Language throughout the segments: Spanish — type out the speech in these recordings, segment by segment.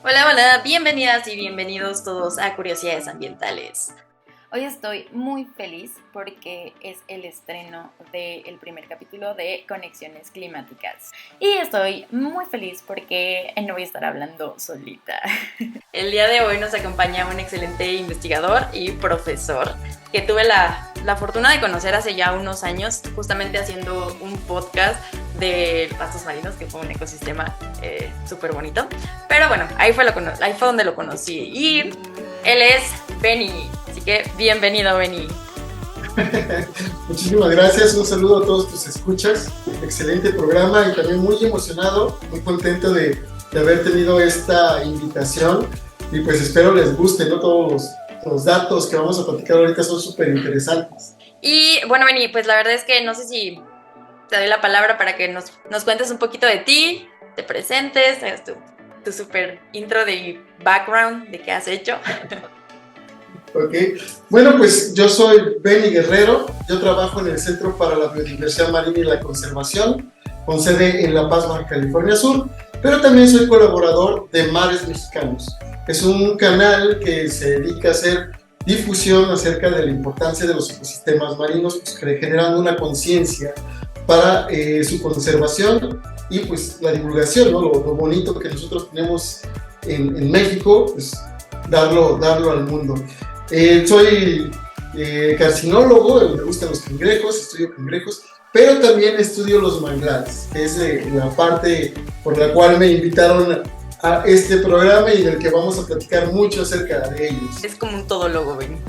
Hola, hola, bienvenidas y bienvenidos todos a Curiosidades Ambientales. Hoy estoy muy feliz porque es el estreno del primer capítulo de Conexiones Climáticas. Y estoy muy feliz porque no voy a estar hablando solita. El día de hoy nos acompaña un excelente investigador y profesor que tuve la fortuna de conocer hace ya unos años, justamente haciendo un podcast de pastos marinos, que fue un ecosistema súper bonito. Pero bueno, ahí fue donde lo conocí. Y él es Benny. Así que bienvenido, Benny. Muchísimas gracias, un saludo a todos tus escuchas, excelente programa y también muy emocionado, muy contento de haber tenido esta invitación y pues espero les guste, ¿no? Todos los datos que vamos a platicar ahorita son súper interesantes. Y bueno, Benny, pues la verdad es que no sé si te doy la palabra para que nos cuentes un poquito de ti, te presentes, hagas tu súper intro de background, de qué has hecho. Ok, bueno, pues yo soy Benny Guerrero, yo trabajo en el Centro para la Biodiversidad Marina y la Conservación, con sede en La Paz, Baja California Sur, pero también soy colaborador de Mares Mexicanos. Es un canal que se dedica a hacer difusión acerca de la importancia de los ecosistemas marinos, pues, generando una conciencia para su conservación y pues la divulgación, ¿no? Lo bonito que nosotros tenemos en México, pues darlo al mundo. Soy carcinólogo, me gustan los cangrejos, estudio cangrejos, pero también estudio los manglares, que es la parte por la cual me invitaron a este programa y del que vamos a platicar mucho acerca de ellos. Es como un todólogo, Benny.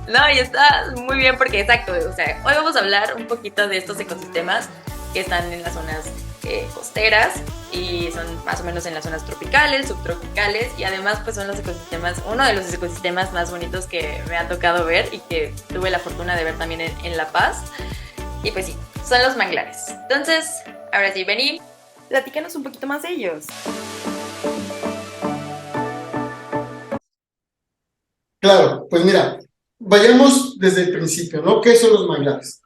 No, y está muy bien porque, exacto, o sea, hoy vamos a hablar un poquito de estos ecosistemas que están en las zonas costeras y son más o menos en las zonas tropicales, subtropicales, y además pues son los ecosistemas, uno de los ecosistemas más bonitos que me ha tocado ver y que tuve la fortuna de ver también en La Paz. Y pues sí, son los manglares. Entonces, ahora sí, Benny, platícanos un poquito más de ellos. Claro, pues mira, vayamos desde el principio, ¿no? ¿Qué son los manglares?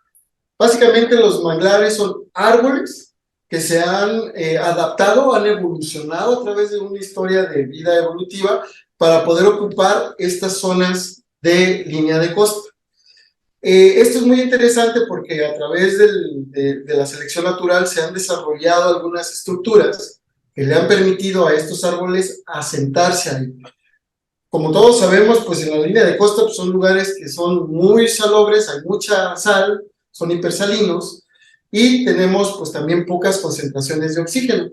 Básicamente los manglares son árboles que se han adaptado, han evolucionado a través de una historia de vida evolutiva para poder ocupar estas zonas de línea de costa. Esto es muy interesante porque a través de la selección natural se han desarrollado algunas estructuras que le han permitido a estos árboles asentarse ahí. Como todos sabemos, pues en la línea de costa pues, son lugares que son muy salobres, hay mucha sal, son hipersalinos y tenemos pues también pocas concentraciones de oxígeno.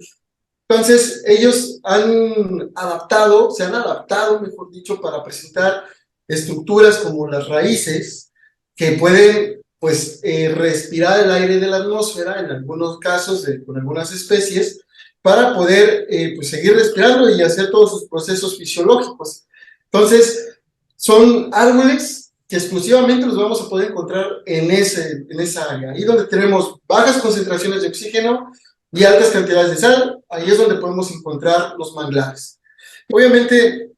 Entonces ellos se han adaptado, mejor dicho, para presentar estructuras como las raíces que pueden pues respirar el aire de la atmósfera, en algunos casos con algunas especies, para poder pues seguir respirando y hacer todos sus procesos fisiológicos. Entonces, son árboles que exclusivamente los vamos a poder encontrar en esa área, ahí donde tenemos bajas concentraciones de oxígeno y altas cantidades de sal, ahí es donde podemos encontrar los manglares. Obviamente,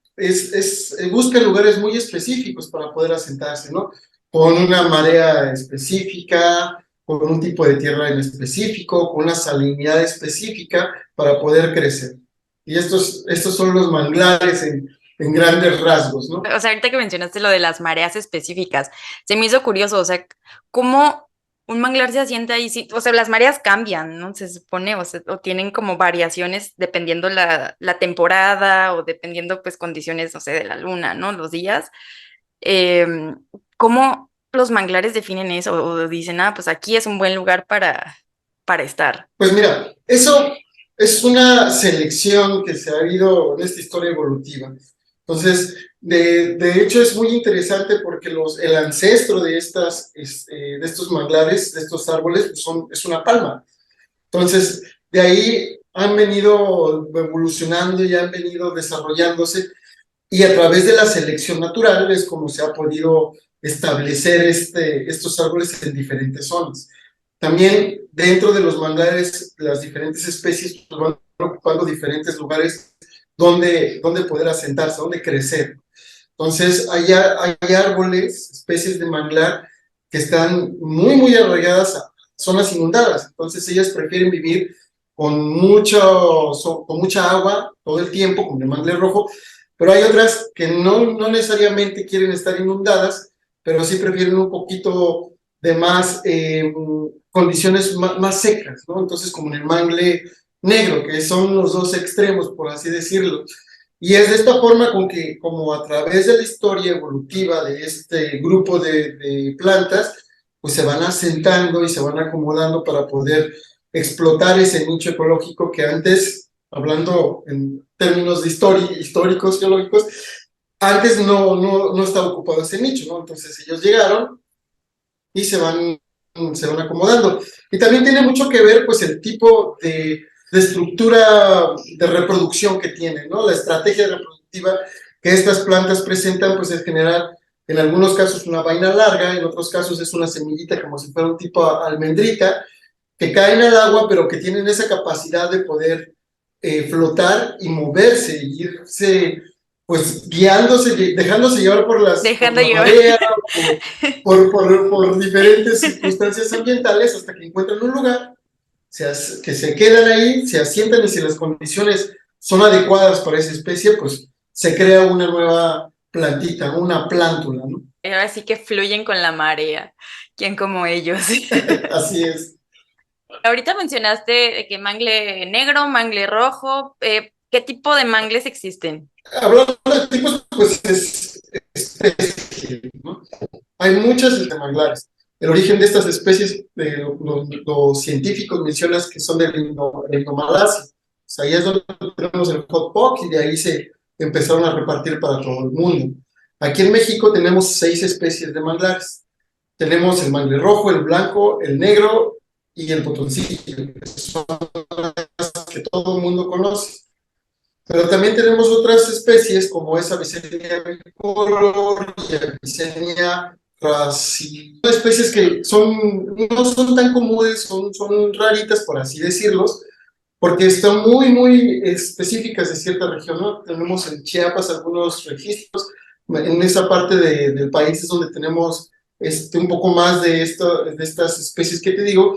buscan lugares muy específicos para poder asentarse, ¿no? Con una marea específica, con un tipo de tierra en específico, con una salinidad específica para poder crecer. Y estos son los manglares en grandes rasgos, ¿no? O sea, ahorita que mencionaste lo de las mareas específicas, se me hizo curioso, o sea, cómo un manglar se asienta ahí, sí, o sea, las mareas cambian, ¿no? Se supone, o sea, o tienen como variaciones dependiendo la temporada o dependiendo, pues, condiciones, no sé, de la luna, ¿no? Los días. ¿Cómo los manglares definen eso? O dicen, pues aquí es un buen lugar para estar. Pues mira, eso es una selección que se ha habido en esta historia evolutiva. Entonces, de hecho es muy interesante porque el ancestro de estos manglares, de estos árboles, es una palma. Entonces, de ahí han venido evolucionando y han venido desarrollándose y a través de la selección natural es como se ha podido establecer estos árboles en diferentes zonas. También dentro de los manglares, las diferentes especies pues, van ocupando diferentes lugares donde poder asentarse, donde crecer. Entonces, hay árboles, especies de manglar que están muy, muy arraigadas a zonas inundadas. Entonces, ellas prefieren vivir con mucha agua todo el tiempo, como el mangle rojo, pero hay otras que no necesariamente quieren estar inundadas, pero sí prefieren un poquito de más condiciones más secas, ¿no? Entonces, como en el mangle negro, que son los dos extremos, por así decirlo. Y es de esta forma con que, como a través de la historia evolutiva de este grupo de plantas, pues se van asentando y se van acomodando para poder explotar ese nicho ecológico que antes, hablando en términos de históricos, geológicos, antes no estaba ocupado ese nicho, ¿no? Entonces ellos llegaron y se van acomodando. Y también tiene mucho que ver, pues, el tipo de estructura de reproducción que tienen, ¿no? La estrategia reproductiva que estas plantas presentan, pues, es generar, en algunos casos, una vaina larga, en otros casos es una semillita como si fuera un tipo almendrita, que caen al agua, pero que tienen esa capacidad de poder flotar y moverse, y irse, pues, guiándose, dejándose llevar por la marea, por diferentes circunstancias ambientales, hasta que encuentran un lugar, que se quedan ahí, se asientan, y si las condiciones son adecuadas para esa especie, pues se crea una nueva plantita, una plántula, ¿no? Ahora sí que fluyen con la marea. ¿Quién como ellos? Así es. Ahorita mencionaste de que mangle negro, mangle rojo. ¿Qué tipo de mangles existen? Hablando de tipos, pues es especie, ¿no? Hay muchas de manglares. El origen de estas especies, los científicos mencionan que son del Indomalasia. O sea, ahí es donde tenemos el hot pot, y de ahí se empezaron a repartir para todo el mundo. Aquí en México tenemos 6 especies de manglares. Tenemos el mangle rojo, el blanco, el negro y el botoncillo, que son las que todo el mundo conoce. Pero también tenemos otras especies como es Avicennia bicolor y Avicennia raci. Son especies que no son tan comunes, son raritas, por así decirlos, porque están muy específicas de cierta región, ¿no? Tenemos en Chiapas algunos registros, en esa parte del país es donde tenemos un poco más de estas especies que te digo,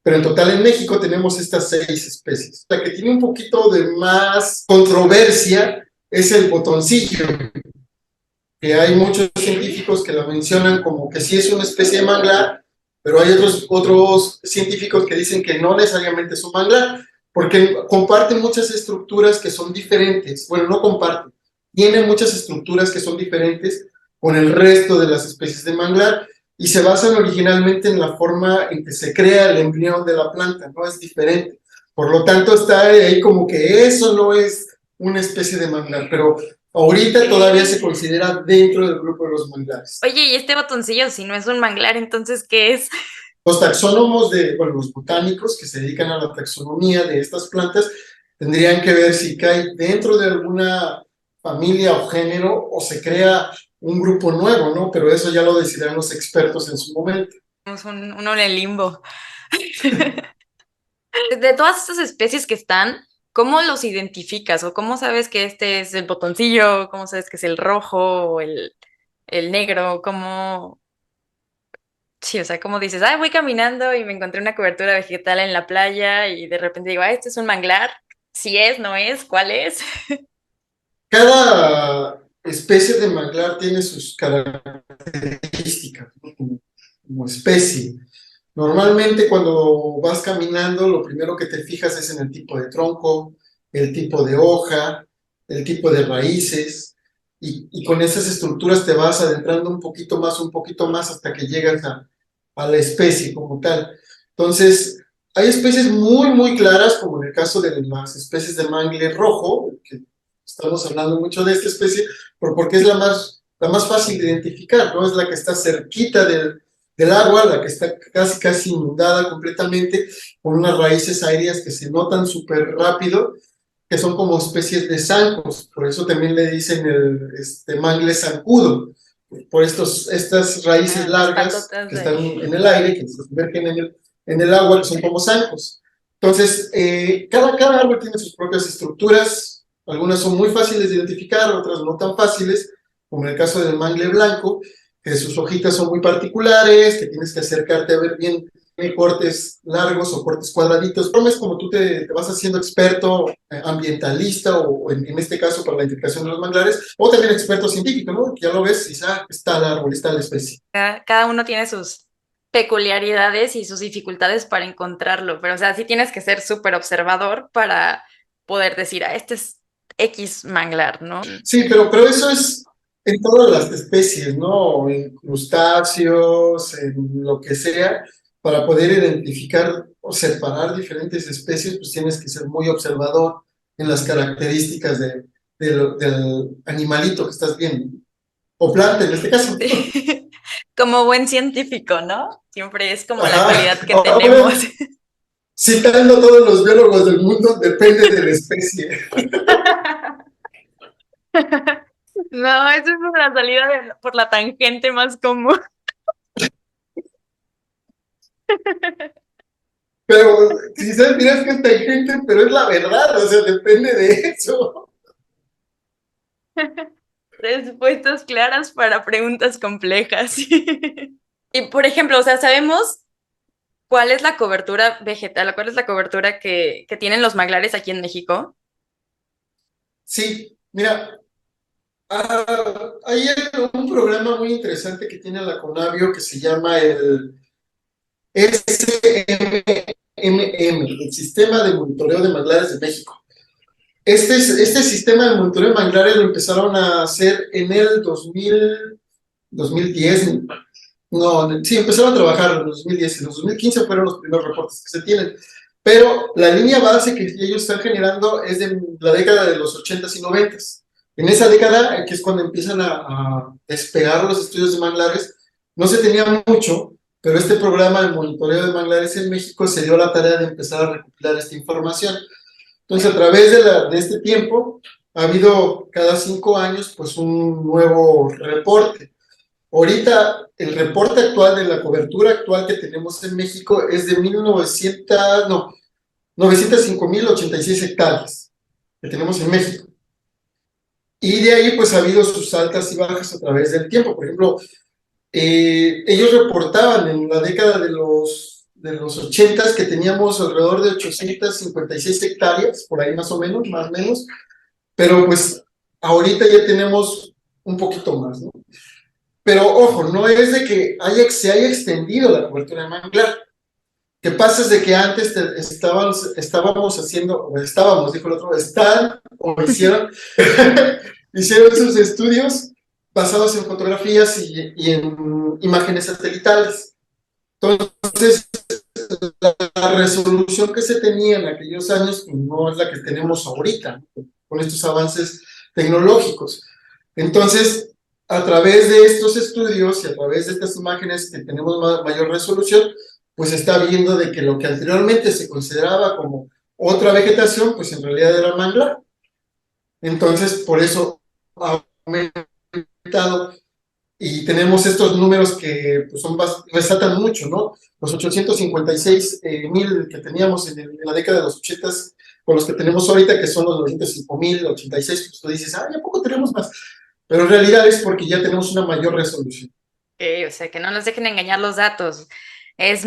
pero en total en México tenemos estas 6 especies. La que tiene un poquito de más controversia es el botoncillo, que hay muchos científicos que la mencionan como que sí es una especie de manglar, pero hay otros científicos que dicen que no necesariamente es un manglar, porque comparten muchas estructuras que son diferentes. Bueno, no comparten, tienen muchas estructuras que son diferentes con el resto de las especies de manglar, y se basan originalmente en la forma en que se crea el embrión de la planta, no es diferente. Por lo tanto, está ahí como que eso no es una especie de manglar, pero ahorita todavía se considera dentro del grupo de los manglares. Oye, ¿y este botoncillo, si no es un manglar, entonces qué es? Los taxónomos los botánicos que se dedican a la taxonomía de estas plantas tendrían que ver si cae dentro de alguna familia o género o se crea un grupo nuevo, ¿no? Pero eso ya lo decidirán los expertos en su momento. Uno en el limbo. De todas estas especies que están, ¿cómo los identificas? ¿O cómo sabes que este es el botoncillo? ¿Cómo sabes que es el rojo o el negro? ¿Cómo? Sí, o sea, ¿cómo dices? Ay, voy caminando y me encontré una cobertura vegetal en la playa y de repente digo, ah, este es un manglar. ¿Sí es? ¿No es? ¿Cuál es? Cada especie de manglar tiene sus características, ¿no? Como especie. Normalmente cuando vas caminando, lo primero que te fijas es en el tipo de tronco, el tipo de hoja, el tipo de raíces, y con esas estructuras te vas adentrando un poquito más, hasta que llegas a la especie como tal. Entonces, hay especies muy claras, como en el caso de las especies de mangle rojo, que estamos hablando mucho de esta especie, porque es la más fácil de identificar, ¿no? Es la que está cerquita del agua, la que está casi inundada completamente, con unas raíces aéreas que se notan súper rápido, que son como especies de zancos. Por eso también le dicen el mangle zancudo, por estas raíces largas que están en el aire, que se sumergen en el agua, que son como zancos. Entonces, cada árbol tiene sus propias estructuras, algunas son muy fáciles de identificar, otras no tan fáciles, como en el caso del mangle blanco, que sus hojitas son muy particulares, que tienes que acercarte a ver bien cortes largos o cortes cuadraditos. ¿Cómo es como tú te vas haciendo experto ambientalista o en este caso para la identificación de los manglares, o también experto científico, ¿no? Que ya lo ves y dices, ah, está el árbol, está la especie. Cada uno tiene sus peculiaridades y sus dificultades para encontrarlo, pero o sea, sí tienes que ser súper observador para poder decir, ah, este es X manglar, ¿no? Sí, pero eso es en todas las especies, ¿no? En crustáceos, en lo que sea, para poder identificar o separar diferentes especies, pues tienes que ser muy observador en las características del animalito que estás viendo, o planta en este caso. Sí. Como buen científico, ¿no? Siempre es como la Ajá. cualidad que Ahora, tenemos. citando a todos los biólogos del mundo, depende de la especie. No, esa es la salida por la tangente más común. Pero si sabes, dirás que es tangente, pero es la verdad, o sea, depende de eso. Respuestas claras para preguntas complejas. Y por ejemplo, o sea, sabemos cuál es la cobertura vegetal, cuál es la cobertura que tienen los manglares aquí en México. Sí, mira, hay un programa muy interesante que tiene la Conavio que se llama el SMMM, el Sistema de Monitoreo de Manglares de México. Este sistema de monitoreo de manglares lo empezaron a hacer en el 2010. No, sí, empezaron a trabajar en el 2010 y en los 2015 fueron los primeros reportes que se tienen. Pero la línea base que ellos están generando es de la década de los 80s y 90s. En esa década, que es cuando empiezan a despegar los estudios de manglares, no se tenía mucho, pero este programa de monitoreo de manglares en México se dio la tarea de empezar a recopilar esta información. Entonces, a través de este tiempo, ha habido cada 5 años pues un nuevo reporte. Ahorita, el reporte actual de la cobertura actual que tenemos en México es de 905.086 hectáreas que tenemos en México. Y de ahí, pues ha habido sus altas y bajas a través del tiempo. Por ejemplo, ellos reportaban en la década de los 80 que teníamos alrededor de 856 hectáreas, por ahí más o menos, más o menos, pero pues ahorita ya tenemos un poquito más, ¿no? Pero ojo, no es de que se haya extendido la cobertura de manglar. ¿Qué pasa? Es de que antes estábamos haciendo, o estábamos, dijo el otro, están o hicieron, hicieron esos estudios basados en fotografías y en imágenes satelitales. Entonces, la resolución que se tenía en aquellos años no es la que tenemos ahorita, ¿no? Con estos avances tecnológicos. Entonces, a través de estos estudios y a través de estas imágenes que tenemos mayor resolución, pues se está viendo de que lo que anteriormente se consideraba como otra vegetación, pues en realidad era manglar. Entonces, por eso ha aumentado y tenemos estos números que pues, resaltan mucho, ¿no? Los 856.000 que teníamos en la década de los 80 con los que tenemos ahorita, que son los 905.000, 86, pues tú dices, ah, ¿a poco tenemos más? Pero en realidad es porque ya tenemos una mayor resolución. O sea, que no nos dejen engañar los datos. Es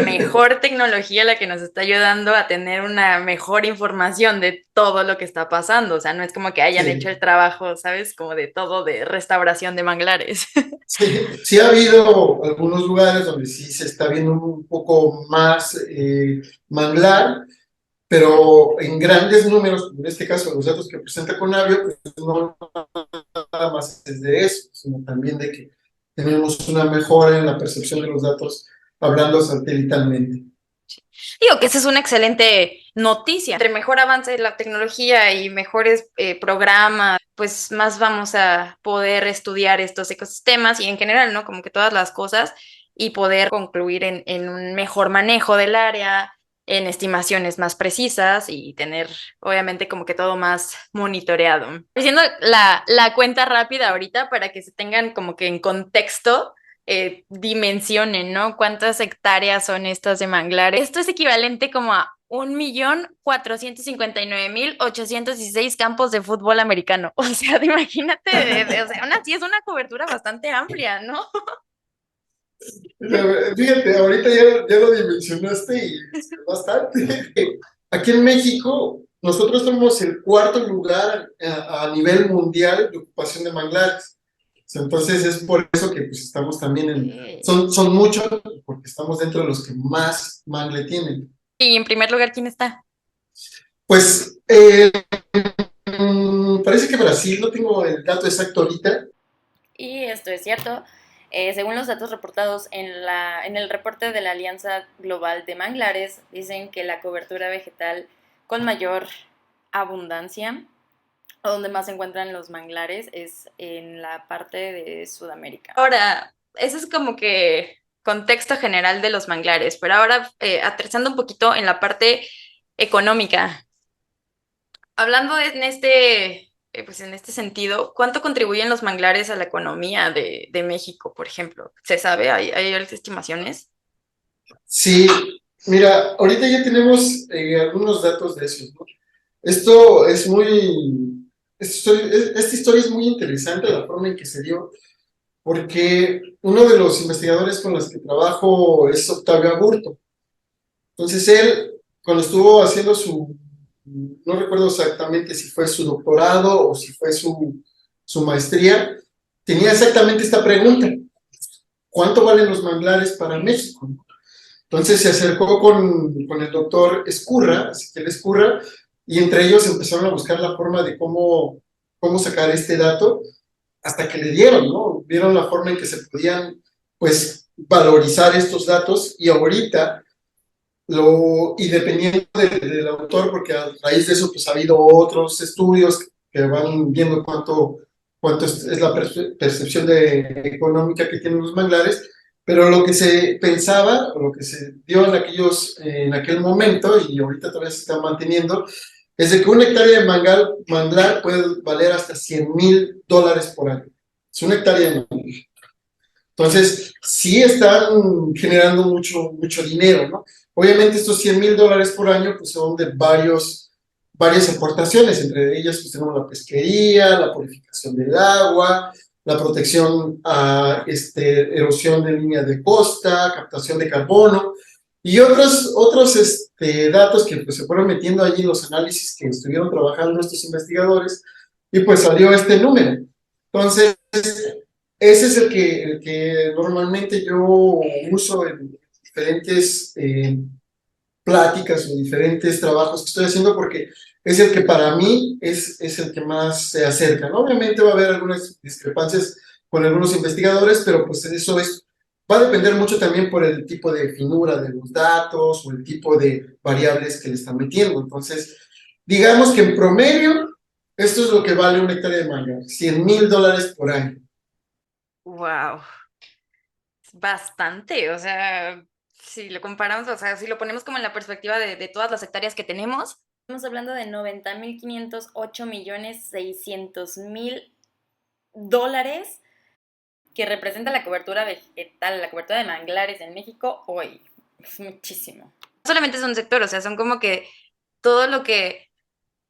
mejor tecnología la que nos está ayudando a tener una mejor información de todo lo que está pasando. O sea, no es como que hayan hecho el trabajo, ¿sabes? Como de todo de restauración de manglares. Sí, sí ha habido algunos lugares donde sí se está viendo un poco más manglar, pero en grandes números, en este caso los datos que presenta Conavio, pues no nada más es de eso, sino también de que tenemos una mejora en la percepción de los datos hablando satelitalmente. Digo que esa es una excelente noticia. Entre mejor avance de la tecnología y mejores programas, pues más vamos a poder estudiar estos ecosistemas y en general, ¿no? Como que todas las cosas y poder concluir en un mejor manejo del área, en estimaciones más precisas y tener, obviamente, como que todo más monitoreado. Haciendo la cuenta rápida ahorita para que se tengan como que en contexto dimensionen, ¿no? ¿Cuántas hectáreas son estas de manglares? Esto es equivalente como a 1.459.816 campos de fútbol americano. O sea, imagínate, o sea, aún así es una cobertura bastante amplia, ¿no? Fíjate, ahorita ya lo dimensionaste y es bastante. Aquí en México, nosotros somos el cuarto lugar a nivel mundial de ocupación de manglares. Entonces es por eso que pues, estamos también son muchos, porque estamos dentro de los que más mangle tienen. Y en primer lugar, ¿quién está? Pues parece que Brasil, no tengo el dato exacto ahorita. Y esto es cierto. Según los datos reportados en el reporte de la Alianza Global de Manglares, dicen que la cobertura vegetal con mayor abundancia, o donde más se encuentran los manglares, es en la parte de Sudamérica. Ahora, eso es como que contexto general de los manglares, pero ahora aterrizando un poquito en la parte económica. Hablando pues en este sentido, ¿cuánto contribuyen los manglares a la economía de México, por ejemplo? ¿Se sabe? ¿Hay estimaciones? Sí, mira, ahorita ya tenemos algunos datos de eso, ¿no? Esto es muy, esta historia es muy interesante, la forma en que se dio, porque uno de los investigadores con los que trabajo es Octavio Aburto. Entonces él, cuando estuvo haciendo no recuerdo exactamente si fue su doctorado o si fue su maestría, tenía exactamente esta pregunta: ¿cuánto valen los manglares para México? Entonces se acercó con el doctor Escurra, Ezequiel Escurra, y entre ellos empezaron a buscar la forma de cómo sacar este dato, hasta que le dieron, ¿no? Vieron la forma en que se podían, pues, valorizar estos datos, y ahorita, y dependiendo del autor, porque a raíz de eso, pues, ha habido otros estudios que van viendo cuánto es la percepción económica que tienen los manglares, pero lo que se pensaba, o lo que se dio en aquel momento, y ahorita todavía se está manteniendo, es de que una hectárea de manglar puede valer hasta $100,000 por año. Es una hectárea de manglar. Entonces, sí están generando mucho dinero, ¿no? Obviamente estos $100,000 por año pues son de varias aportaciones, entre ellas pues tenemos la pesquería, la purificación del agua, la protección a erosión de líneas de costa, captación de carbono y otros datos que pues, se fueron metiendo allí en los análisis que estuvieron trabajando estos investigadores, y pues salió este número. Entonces, ese es el que normalmente yo uso en diferentes pláticas o diferentes trabajos que estoy haciendo, porque es el que para mí es el que más se acerca, ¿no? Obviamente va a haber algunas discrepancias con algunos investigadores, pero pues va a depender mucho también por el tipo de finura de los datos o el tipo de variables que le están metiendo. Entonces, digamos que en promedio, esto es lo que vale una hectárea de manga: $100,000 por año. Wow, bastante, o sea, si lo comparamos, o sea, si lo ponemos como en la perspectiva de todas las hectáreas que tenemos. Estamos hablando de 90.508.600.000 dólares que representa la cobertura vegetal, la cobertura de manglares en México hoy. Es muchísimo. No solamente es un sector, o sea, son como que todo lo que,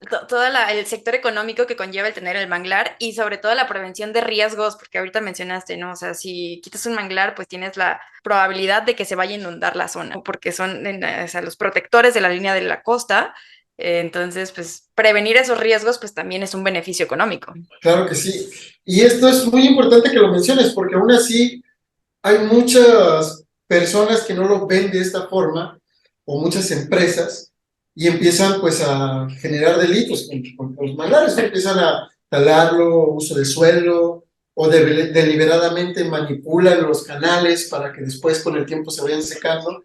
el sector económico que conlleva el tener el manglar y sobre todo la prevención de riesgos, porque ahorita mencionaste, ¿no? O sea, si quitas un manglar, pues tienes la probabilidad de que se vaya a inundar la zona, porque son o sea, los protectores de la línea de la costa. Entonces, pues prevenir esos riesgos, pues también es un beneficio económico. Claro que sí. Y esto es muy importante que lo menciones, porque aún así hay muchas personas que no lo ven de esta forma, o muchas empresas, y empiezan pues a generar delitos con los manglares, ¿no? Empiezan a talarlo, uso de suelo, o deliberadamente manipulan los canales para que después con el tiempo se vayan secando,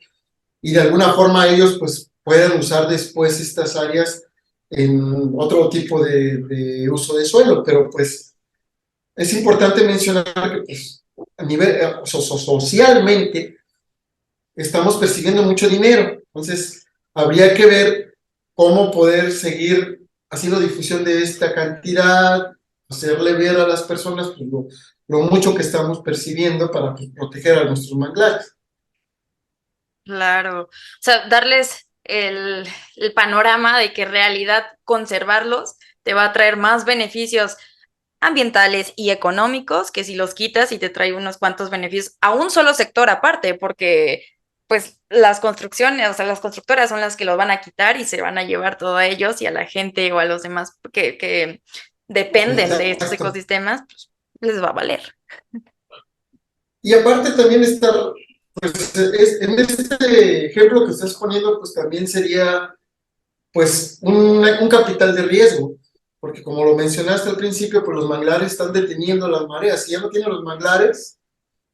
y de alguna forma ellos pues puedan usar después estas áreas en otro tipo de uso de suelo, pero pues es importante mencionar que pues, a nivel socialmente estamos percibiendo mucho dinero, entonces habría que ver cómo poder seguir haciendo difusión de esta cantidad, hacerle ver a las personas pues, lo mucho que estamos percibiendo para pues, proteger a nuestros manglares. Claro, o sea, darles el panorama de que en realidad conservarlos te va a traer más beneficios ambientales y económicos, que si los quitas y te trae unos cuantos beneficios a un solo sector aparte, porque pues las construcciones, o sea, las constructoras son las que los van a quitar y se van a llevar todo a ellos y a la gente o a los demás que dependen de estos Exacto. ecosistemas, pues les va a valer. Y aparte también está, pues en este ejemplo que estás poniendo, pues también sería pues un capital de riesgo, porque como lo mencionaste al principio, pues los manglares están deteniendo las mareas. Si ya no tienen los manglares,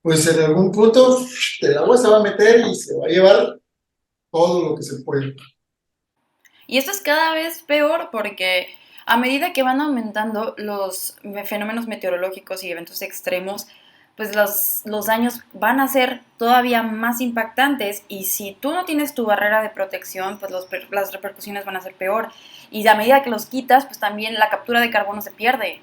pues en algún punto el agua se va a meter y se va a llevar todo lo que se puede. Y esto es cada vez peor porque a medida que van aumentando los fenómenos meteorológicos y eventos extremos, pues los daños van a ser todavía más impactantes y si tú no tienes tu barrera de protección, pues las repercusiones van a ser peor. Y a medida que los quitas, pues también la captura de carbono se pierde.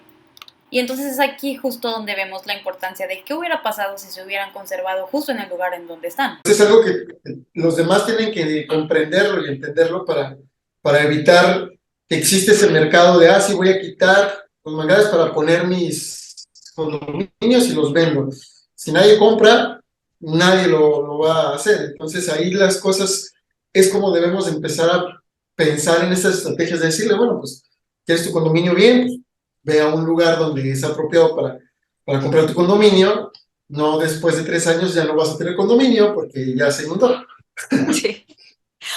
Y entonces es aquí justo donde vemos la importancia de qué hubiera pasado si se hubieran conservado justo en el lugar en donde están. Es algo que los demás tienen que comprenderlo y entenderlo para evitar que existe ese mercado de, sí, voy a quitar los manglares para poner mis condominios y los vendo. Si nadie compra, nadie lo va a hacer. Entonces ahí las cosas es como debemos empezar a pensar en estas estrategias de decirle, bueno, pues, ¿quieres tu condominio bien? Pues, ve a un lugar donde es apropiado para comprar tu condominio. No, después de 3 años ya no vas a tener condominio porque ya se inundó. Sí.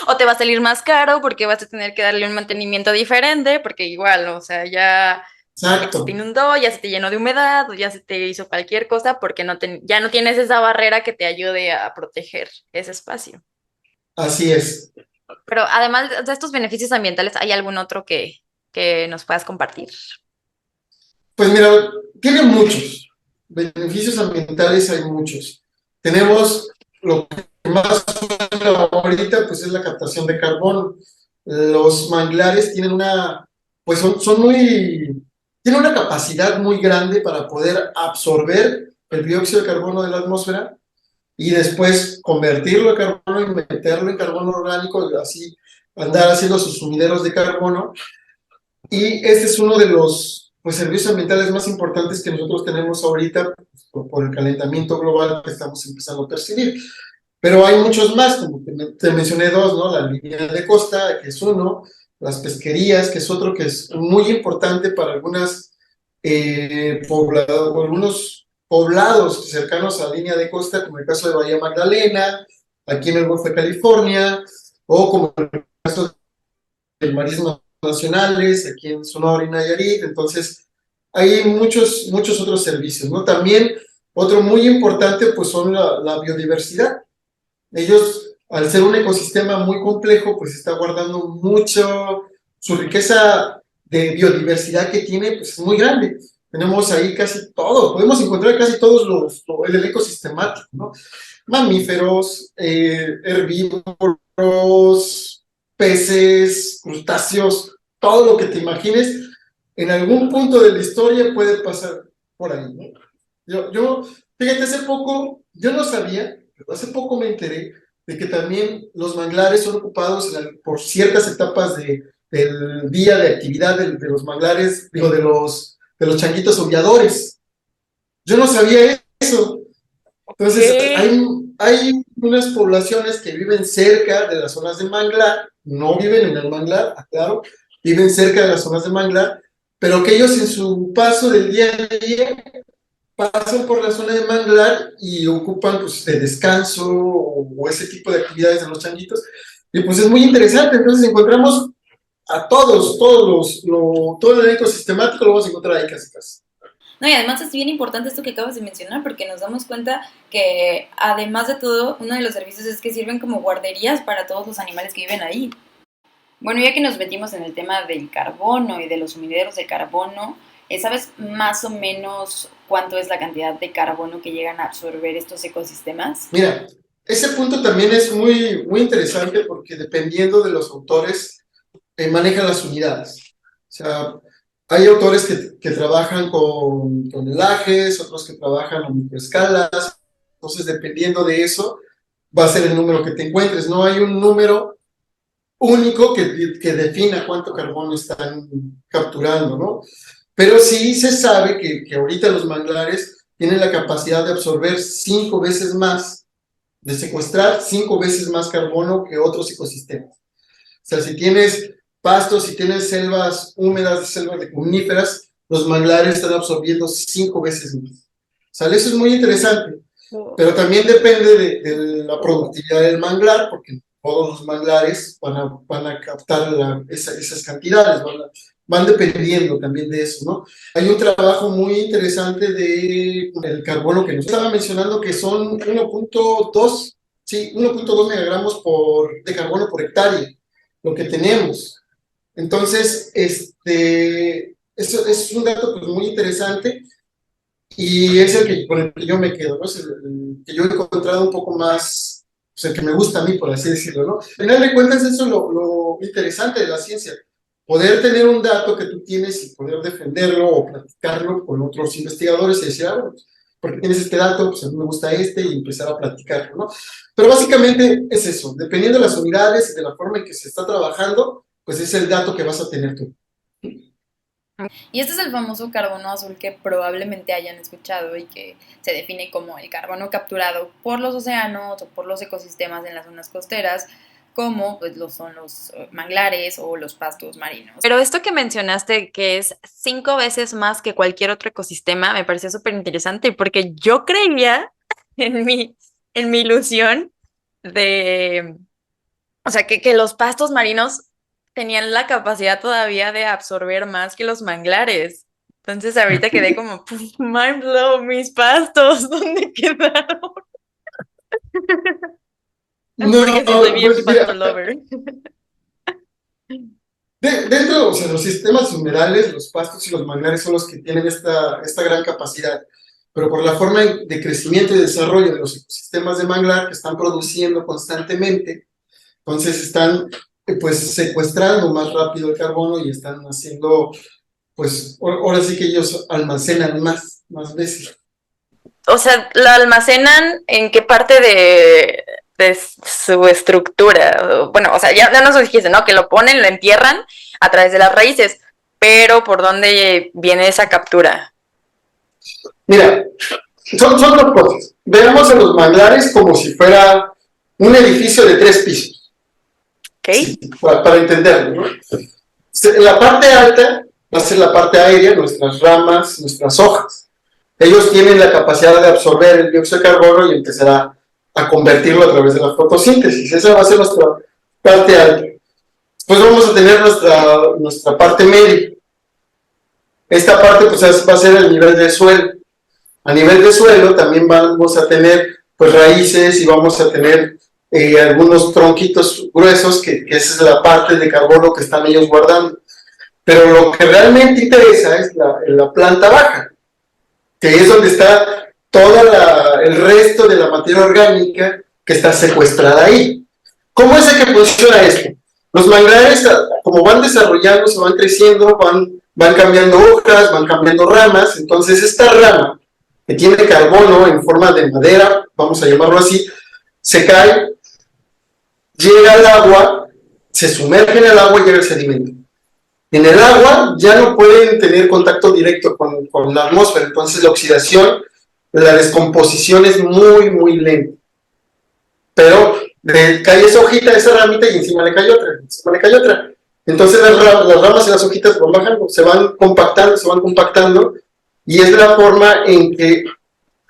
O te va a salir más caro porque vas a tener que darle un mantenimiento diferente, porque igual, o sea, ya se te Exacto, inundó, ya se te llenó de humedad, o ya se te hizo cualquier cosa, porque ya no tienes esa barrera que te ayude a proteger ese espacio. así es. Pero además de estos beneficios ambientales, ¿hay algún otro que nos puedas compartir? Pues mira, tiene muchos beneficios ambientales, hay muchos. Tenemos lo que más suena ahorita, pues es la captación de carbono. Los manglares tienen pues son tienen una capacidad muy grande para poder absorber el dióxido de carbono de la atmósfera y después convertirlo en carbono y meterlo en carbono orgánico y así andar haciendo sus sumideros de carbono. Y este es uno de los pues, servicios ambientales más importantes que nosotros tenemos ahorita por el calentamiento global que estamos empezando a percibir. Pero hay muchos más, como te mencioné dos, ¿no? La línea de costa, que es uno, las pesquerías, que es otro que es muy importante para algunos poblados cercanos a la línea de costa, como el caso de Bahía Magdalena, aquí en el Golfo de California, o como el caso del Marismas Nacionales, aquí en Sonora y Nayarit. Entonces, hay muchos otros servicios, ¿no? También otro muy importante, pues son la biodiversidad. Ellos, al ser un ecosistema muy complejo, pues está guardando mucho, su riqueza de biodiversidad que tiene, pues es muy grande. Tenemos ahí casi todo, podemos encontrar casi todos el ecosistemático, ¿no? Mamíferos, herbívoros, peces, crustáceos, todo lo que te imagines, en algún punto de la historia puede pasar por ahí, ¿no? Fíjate, hace poco, yo no sabía, pero hace poco me enteré de que también los manglares son ocupados por ciertas etapas del día de actividad de los manglares, digo, de los changuitos aulladores. Yo no sabía eso. Entonces, hay unas poblaciones que viven cerca de las zonas de manglar, no viven en el manglar, claro, viven cerca de las zonas de manglar, pero que ellos en su paso del día a día pasan por la zona de manglar y ocupan pues de descanso o ese tipo de actividades de los changuitos. Y pues es muy interesante, entonces encontramos a todo el ecosistemático lo vamos a encontrar ahí casi casi. No, y además es bien importante esto que acabas de mencionar porque nos damos cuenta que además de todo, uno de los servicios es que sirven como guarderías para todos los animales que viven ahí. Bueno, ya que nos metimos en el tema del carbono y de los sumideros de carbono, ¿sabes más o menos cuánto es la cantidad de carbono que llegan a absorber estos ecosistemas? Mira, ese punto también es muy interesante porque dependiendo de los autores manejan las unidades. O sea, hay autores que trabajan con tonelajes, otros que trabajan a microescalas, entonces dependiendo de eso va a ser el número que te encuentres. No hay un número único que defina cuánto carbono están capturando, ¿no? Pero sí se sabe que ahorita los manglares tienen la capacidad de absorber 5 veces más, de secuestrar 5 veces más carbono que otros ecosistemas. O sea, si tienes pastos, si tienes selvas húmedas, selvas de coníferas, los manglares están absorbiendo 5 veces más. O sea, eso es muy interesante, pero también depende de la productividad del manglar, porque todos los manglares van a captar esas cantidades, van dependiendo también de eso, ¿no? Hay un trabajo muy interesante del carbono que nos estaba mencionando, que son 1.2, sí, 1.2 megagramos de carbono por hectárea, lo que tenemos. Entonces, eso es un dato pues, muy interesante y es con el que yo me quedo, ¿no? Es el que yo he encontrado un poco más, pues el que me gusta a mí, por así decirlo, ¿no? Al final de cuentas, eso es lo interesante de la ciencia, poder tener un dato que tú tienes y poder defenderlo o platicarlo con otros investigadores y decir, bueno, porque tienes este dato, pues a mí me gusta y empezar a platicarlo, ¿no? Pero básicamente es eso, dependiendo de las unidades y de la forma en que se está trabajando, pues es el dato que vas a tener tú. Y este es el famoso carbono azul que probablemente hayan escuchado y que se define como el carbono capturado por los océanos o por los ecosistemas en las zonas costeras, como pues son los manglares o los pastos marinos. Pero esto que mencionaste, que es 5 veces más que cualquier otro ecosistema, me pareció súper interesante porque yo creía en mi ilusión o sea, que los pastos marinos tenían la capacidad todavía de absorber más que los manglares. Entonces ahorita quedé como, mind blow, mis pastos, ¿dónde quedaron? No, porque sí soy bien pues, pasto lover. Dentro, o sea, los sistemas humedales, los pastos y los manglares son los que tienen esta gran capacidad, pero por la forma de crecimiento y desarrollo de los ecosistemas de manglar que están produciendo constantemente, entonces están pues secuestrando más rápido el carbono y están haciendo, pues ahora sí que ellos almacenan más veces. O sea, ¿lo almacenan en qué parte de su estructura? Bueno, o sea, ya nos dijiste, ¿no? Que lo ponen, lo entierran a través de las raíces, pero ¿por dónde viene esa captura? Mira, son 2 cosas. Veamos a los manglares como si fuera un edificio de 3 pisos. Okay. Sí, para entenderlo, ¿no? La parte alta va a ser la parte aérea, nuestras ramas, nuestras hojas. Ellos tienen la capacidad de absorber el dióxido de carbono y empezar a convertirlo a través de la fotosíntesis. Esa va a ser nuestra parte alta. Después vamos a tener nuestra parte media. Esta parte pues, va a ser el nivel del suelo. A nivel de suelo también vamos a tener pues, raíces y vamos a tener algunos tronquitos gruesos, que esa es la parte de carbono que están ellos guardando. Pero lo que realmente interesa es la planta baja, que es donde está todo el resto de la materia orgánica que está secuestrada ahí. ¿Cómo es que funciona esto? Los manglares, como van desarrollándose, van creciendo, van cambiando hojas, van cambiando ramas, entonces esta rama que tiene carbono en forma de madera, vamos a llamarlo así, se cae, llega al agua, se sumerge en el agua y llega el sedimento. En el agua ya no pueden tener contacto directo con la atmósfera, entonces la oxidación, la descomposición es muy, muy lenta. Pero cae esa hojita, esa ramita y encima le cae otra, Entonces las ramas y las hojitas van bajando, se van compactando, y es la forma en que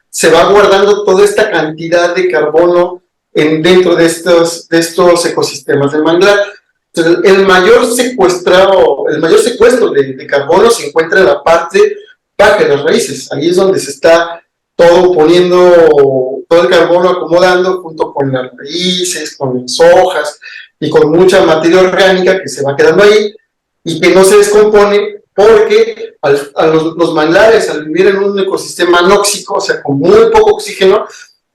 se va guardando toda esta cantidad de carbono dentro de estos ecosistemas de manglar. Entonces, el mayor secuestro de carbono se encuentra en la parte baja de las raíces. Ahí es donde se está todo el carbono acomodando junto con las raíces, con las hojas y con mucha materia orgánica que se va quedando ahí y que no se descompone porque los manglares, al vivir en un ecosistema anóxico, o sea, con muy poco oxígeno,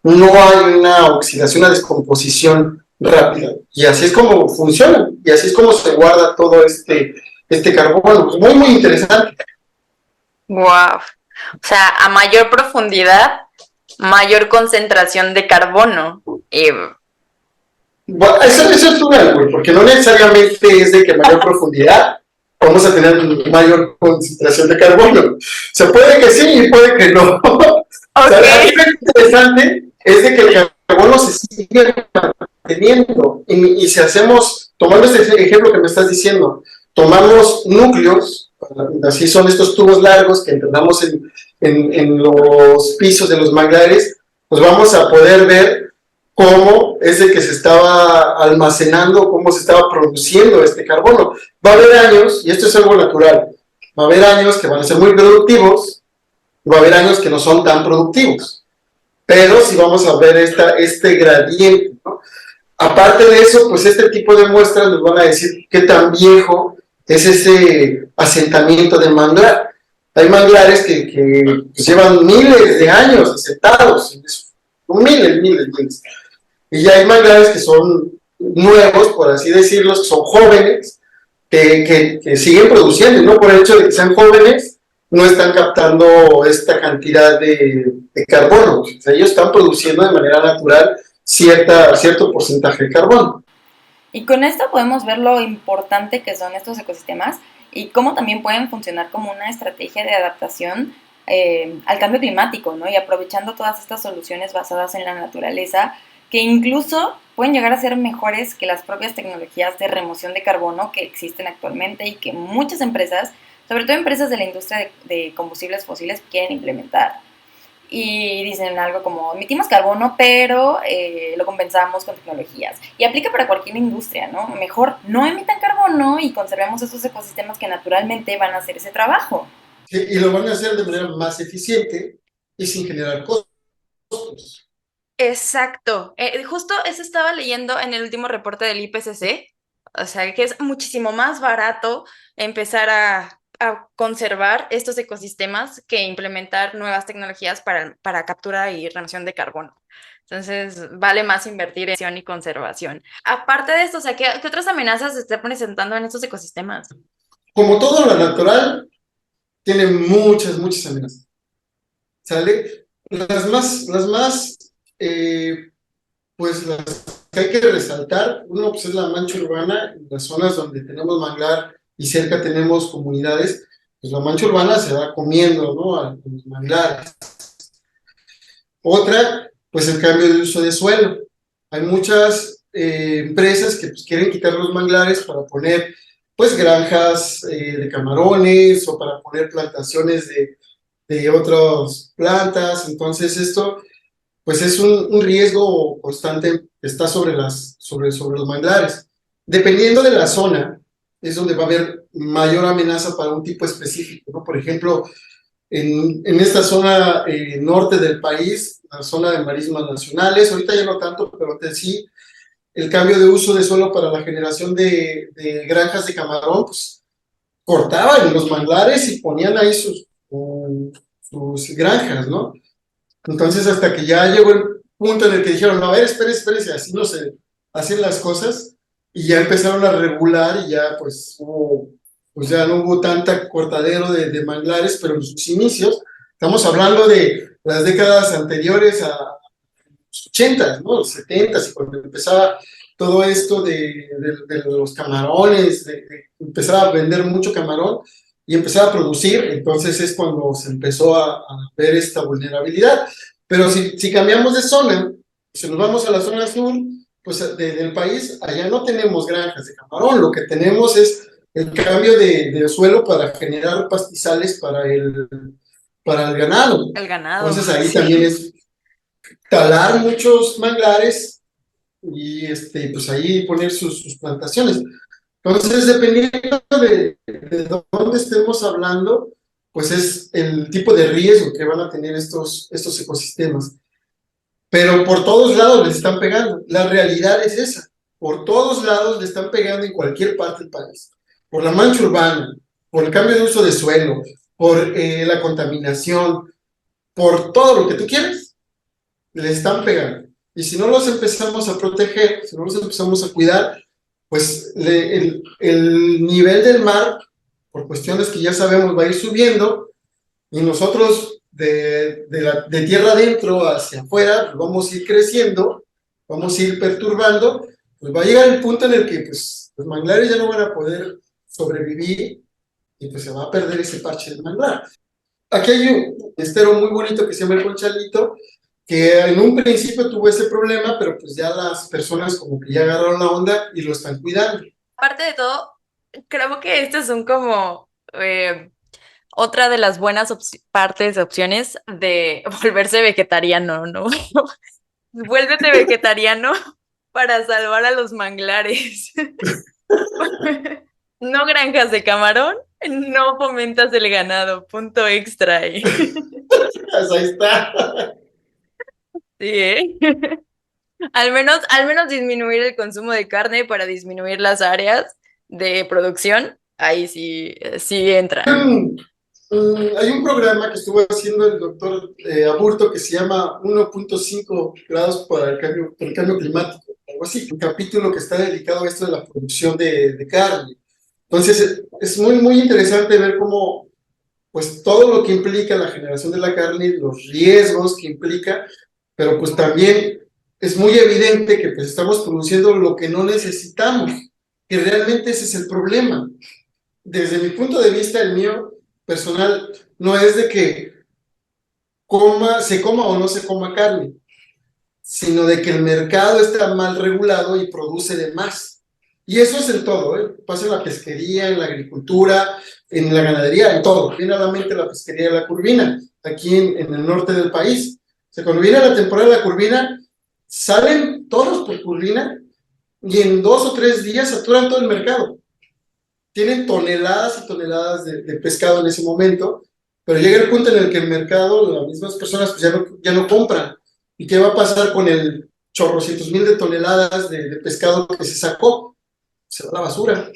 no hay una oxidación, una descomposición rápida. Y así es como funciona, y así es como se guarda todo este carbono. Muy, muy interesante. Wow. O sea, a mayor profundidad, mayor concentración de carbono. Bueno, eso es un árbol, porque no necesariamente es de que mayor profundidad vamos a tener mayor concentración de carbono. O sea, puede que sí y puede que no. O sea, aquí lo interesante es de que el carbono se sigue manteniendo. Y si hacemos, tomando este ejemplo que me estás diciendo, tomamos núcleos, así son estos tubos largos que enterramos en los pisos de los manglares, pues vamos a poder ver cómo es de que se estaba almacenando, cómo se estaba produciendo este carbono. Va a haber años, y esto es algo natural, va a haber años que van a ser muy productivos, y va a haber años que no son tan productivos. Pero sí vamos a ver este gradiente, ¿no? Aparte de eso, pues este tipo de muestras nos van a decir qué tan viejo es ese asentamiento de manglar. Hay manglares que pues, llevan miles de años asentados, miles. Y ya hay manglares que son nuevos, por así decirlo, que son jóvenes, que siguen produciendo, y no por el hecho de que sean jóvenes, no están captando esta cantidad de carbono. O sea, ellos están produciendo de manera natural cierto porcentaje de carbono. Y con esto podemos ver lo importante que son estos ecosistemas y cómo también pueden funcionar como una estrategia de adaptación al cambio climático, ¿no? Y aprovechando todas estas soluciones basadas en la naturaleza, que incluso pueden llegar a ser mejores que las propias tecnologías de remoción de carbono que existen actualmente y que muchas empresas, sobre todo empresas de la industria de combustibles fósiles, quieren implementar. Y dicen algo como, emitimos carbono, pero lo compensamos con tecnologías. Y aplica para cualquier industria, ¿no? Mejor no emitan carbono y conservemos estos ecosistemas que naturalmente van a hacer ese trabajo. Sí, y lo van a hacer de manera más eficiente y sin generar costos. Exacto. Justo eso estaba leyendo en el último reporte del IPCC. O sea, que es muchísimo más barato empezar a conservar estos ecosistemas que implementar nuevas tecnologías para captura y remoción de carbono. Entonces, vale más invertir en acción y conservación. Aparte de esto, o sea, ¿qué otras amenazas se están presentando en estos ecosistemas? Como todo lo natural, tiene muchas amenazas. ¿Sale? Pues las que hay que resaltar, uno pues es la mancha urbana, en las zonas donde tenemos manglar y cerca tenemos comunidades, pues la mancha urbana se va comiendo, ¿no? A los manglares. Otra, pues el cambio de uso de suelo. Hay muchas empresas que pues, quieren quitar los manglares para poner pues granjas de camarones o para poner plantaciones de otras plantas. Entonces esto pues es un riesgo constante que está sobre los manglares. Dependiendo de la zona, es donde va a haber mayor amenaza para un tipo específico, ¿no? Por ejemplo, en esta zona norte del país, la zona de marismas nacionales, ahorita ya no tanto, pero antes sí, el cambio de uso de suelo para la generación de granjas de camarón, pues cortaban los manglares y ponían ahí sus granjas, ¿no? Entonces, hasta que ya llegó el punto en el que dijeron, no, a ver, espérese, así no se hacen las cosas, y ya empezaron a regular, y ya pues ya no hubo tanta cortadero de manglares, pero en sus inicios, estamos hablando de las décadas anteriores a los 80, ¿no? Los 70, y cuando empezaba todo esto de los camarones, de empezar a vender mucho camarón, y empezar a producir, entonces es cuando se empezó a ver esta vulnerabilidad. Pero si cambiamos de zona, si nos vamos a la zona sur, pues del país, allá no tenemos granjas de camarón, lo que tenemos es el cambio de suelo para generar pastizales para el ganado. El ganado. Entonces ahí también es talar muchos manglares y pues ahí poner sus plantaciones. Entonces, dependiendo de dónde estemos hablando, pues es el tipo de riesgo que van a tener estos ecosistemas. Pero por todos lados les están pegando. La realidad es esa. Por todos lados le están pegando en cualquier parte del país. Por la mancha urbana, por el cambio de uso de suelo, por la contaminación, por todo lo que tú quieres, le están pegando. Y si no los empezamos a proteger, si no los empezamos a cuidar, pues el nivel del mar, por cuestiones que ya sabemos, va a ir subiendo, y nosotros de tierra adentro hacia afuera, pues vamos a ir creciendo, vamos a ir perturbando, pues va a llegar el punto en el que pues, los manglares ya no van a poder sobrevivir, y pues se va a perder ese parche del manglar. Aquí hay un estero muy bonito que se llama el Conchalito, que en un principio tuvo ese problema, pero pues ya las personas como que ya agarraron la onda y lo están cuidando. Aparte de todo, creo que estas son como otra de las buenas partes, opciones de volverse vegetariano, ¿no? Vuélvete vegetariano para salvar a los manglares. No granjas de camarón, no fomentas el ganado, punto extra ahí. Pues ahí está. Sí, ¿eh? Al menos disminuir el consumo de carne para disminuir las áreas de producción, ahí sí, sí entra. Hay un programa que estuvo haciendo el doctor Aburto que se llama 1.5 grados para por el cambio climático, algo así, un capítulo que está dedicado a esto de la producción de carne. Entonces, es muy, muy interesante ver cómo, pues, todo lo que implica la generación de la carne, los riesgos que implica, pero pues también es muy evidente que pues estamos produciendo lo que no necesitamos, que realmente ese es el problema. Desde mi punto de vista, el mío personal, no es de que se coma o no se coma carne, sino de que el mercado está mal regulado y produce de más. Y eso es en todo, ¿eh? Pasa en la pesquería, en la agricultura, en la ganadería, en todo. Viene a la mente la pesquería de la curvina, aquí en el norte del país. O sea, cuando viene la temporada de la curvina, salen todos por curvina y en 2 o 3 días saturan todo el mercado. Tienen toneladas y toneladas de pescado en ese momento, pero llega el punto en el que el mercado, las mismas personas pues ya no compran. ¿Y qué va a pasar con el chorrocientos mil de toneladas de pescado que se sacó? Se va a la basura.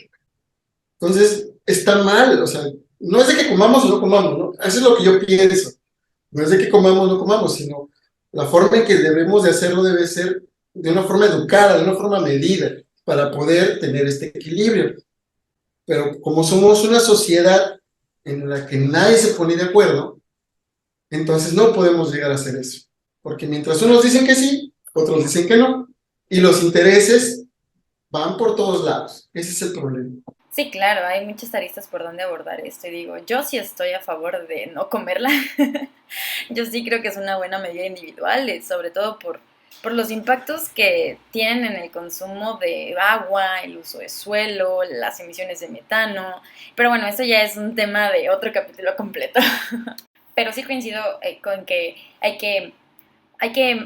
Entonces, está mal, o sea, no es de que comamos o no comamos, ¿no? Eso es lo que yo pienso. No es de que comamos o no comamos, sino la forma en que debemos de hacerlo debe ser de una forma educada, de una forma medida, para poder tener este equilibrio. Pero como somos una sociedad en la que nadie se pone de acuerdo, entonces no podemos llegar a hacer eso. Porque mientras unos dicen que sí, otros dicen que no, y los intereses van por todos lados. Ese es el problema. Sí, claro, hay muchas aristas por donde abordar esto y digo, yo sí estoy a favor de no comerla. Yo sí creo que es una buena medida individual, sobre todo por los impactos que tienen en el consumo de agua, el uso de suelo, las emisiones de metano. Pero bueno, eso ya es un tema de otro capítulo completo. Pero sí coincido con que hay que